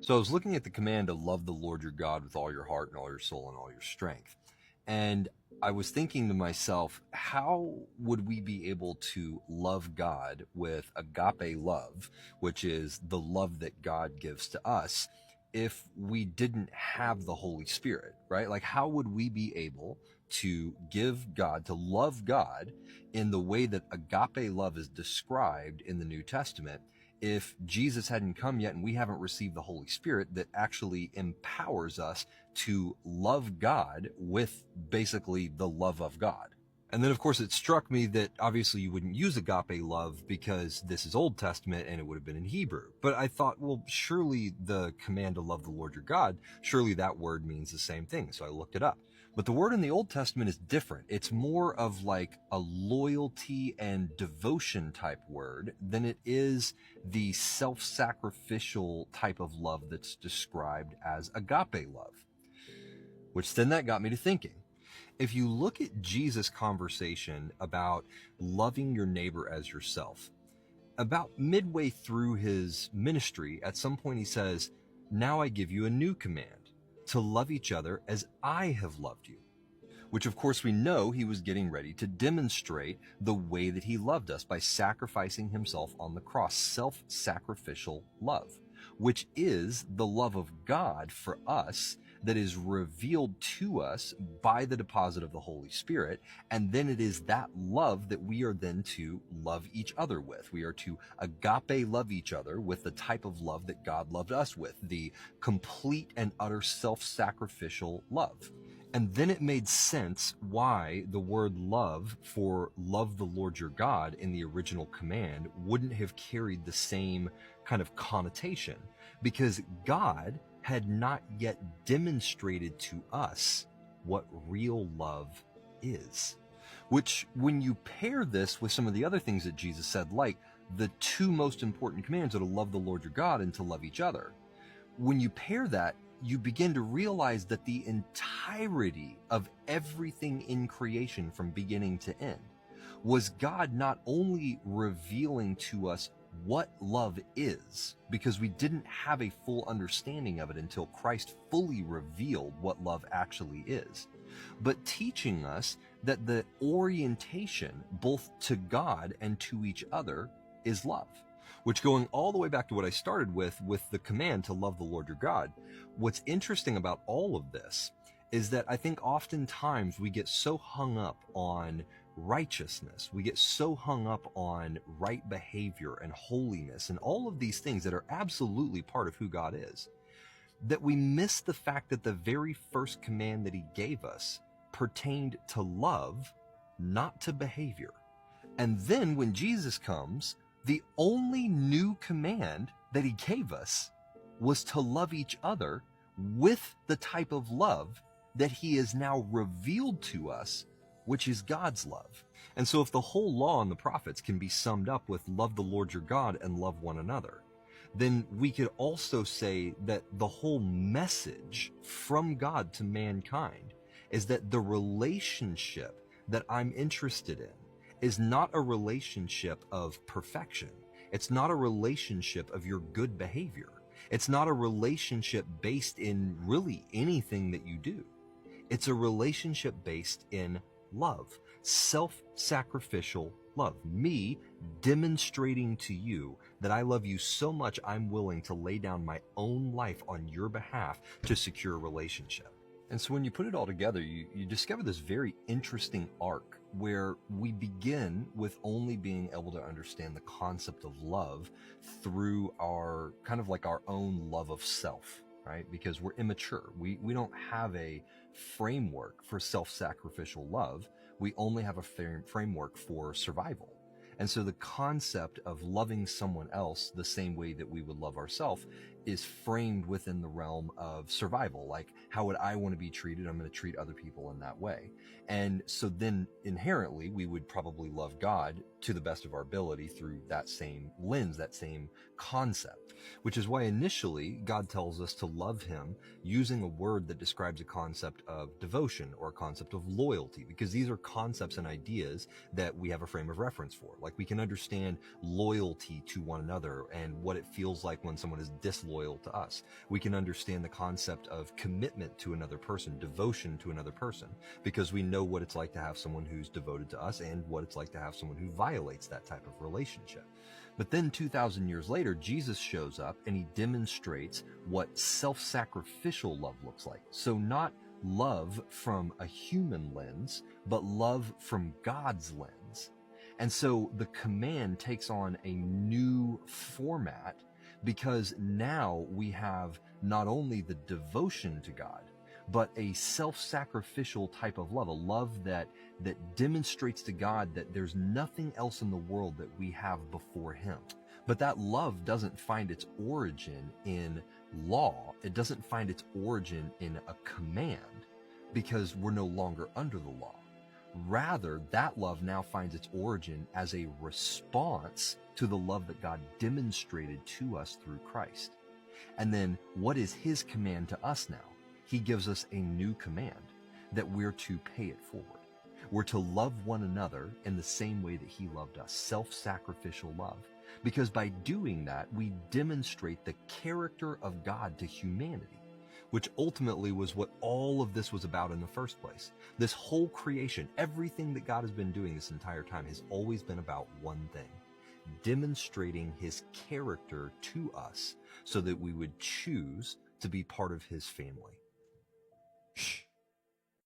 So I was looking at the command to love the Lord your God with all your heart and all your soul and all your strength. And I was thinking to myself, how would we be able to love God with agape love, which is the love that God gives to us, if we didn't have the Holy Spirit, right? Like, how would we be able to to love God in the way that agape love is described in the New Testament if Jesus hadn't come yet and we haven't received the Holy Spirit that actually empowers us to love God with basically the love of God? And then, of course, it struck me that obviously you wouldn't use agape love because this is Old Testament and it would have been in Hebrew. But I thought, well, surely the command to love the Lord your God, surely that word means the same thing. So I looked it up. But the word in the Old Testament is different. It's more of like a loyalty and devotion type word than it is the self-sacrificial type of love that's described as agape love. Which then that got me to thinking. If you look at Jesus' conversation about loving your neighbor as yourself, about midway through his ministry, at some point he says, "Now I give you a new command, to love each other as I have loved you." Which of course we know he was getting ready to demonstrate the way that he loved us by sacrificing himself on the cross, self-sacrificial love, which is the love of God for us that is revealed to us by the deposit of the Holy Spirit. And then it is that love that we are then to love each other with. We are to agape love each other with the type of love that God loved us with, the complete and utter self-sacrificial love. And then it made sense why the word love for love the Lord your God in the original command wouldn't have carried the same kind of connotation, because God had not yet demonstrated to us what real love is. Which, when you pair this with some of the other things that Jesus said, like the two most important commands are to love the Lord your God and to love each other, when you pair that, you begin to realize that the entirety of everything in creation from beginning to end was God not only revealing to us what love is, because we didn't have a full understanding of it until Christ fully revealed what love actually is, but teaching us that the orientation both to God and to each other is love. Which, going all the way back to what I started with the command to love the Lord your God, what's interesting about all of this is that I think oftentimes we get so hung up on righteousness, we get so hung up on right behavior and holiness and all of these things that are absolutely part of who God is, that we miss the fact that the very first command that he gave us pertained to love, not to behavior. And then when Jesus comes, the only new command that he gave us was to love each other with the type of love that he has now revealed to us, which is God's love. And so if the whole law and the prophets can be summed up with love the Lord your God and love one another, then we could also say that the whole message from God to mankind is that the relationship that I'm interested in is not a relationship of perfection. It's not a relationship of your good behavior. It's not a relationship based in really anything that you do. It's a relationship based in love, self-sacrificial love. Me demonstrating to you that I love you so much I'm willing to lay down my own life on your behalf to secure a relationship. And so when you put it all together, you discover this very interesting arc where we begin with only being able to understand the concept of love through our kind of like our own love of self, right? Because we're immature. We don't have a framework for self-sacrificial love. We only have a framework for survival. And so the concept of loving someone else the same way that we would love ourselves is framed within the realm of survival. Like, how would I want to be treated? I'm going to treat other people in that way. And so then inherently we would probably love God to the best of our ability through that same lens, that same concept, which is why initially God tells us to love him using a word that describes a concept of devotion or a concept of loyalty, because these are concepts and ideas that we have a frame of reference for. Like, we can understand loyalty to one another and what it feels like when someone is disloyal loyal to us. We can understand the concept of commitment to another person, devotion to another person, because we know what it's like to have someone who's devoted to us and what it's like to have someone who violates that type of relationship. But then 2,000 years later, Jesus shows up and he demonstrates what self-sacrificial love looks like. So not love from a human lens, but love from God's lens. And so the command takes on a new format, because now we have not only the devotion to God, but a self-sacrificial type of love, a love that demonstrates to God that there's nothing else in the world that we have before him. But that love doesn't find its origin in law. It doesn't find its origin in a command, because we're no longer under the law. Rather, that love now finds its origin as a response to the love that God demonstrated to us through Christ. And then what is his command to us now? He gives us a new command, that we're to pay it forward. We're to love one another in the same way that he loved us, self-sacrificial love. Because by doing that, we demonstrate the character of God to humanity, which ultimately was what all of this was about in the first place. This whole creation, everything that God has been doing this entire time, has always been about one thing: demonstrating his character to us so that we would choose to be part of his family. Shh.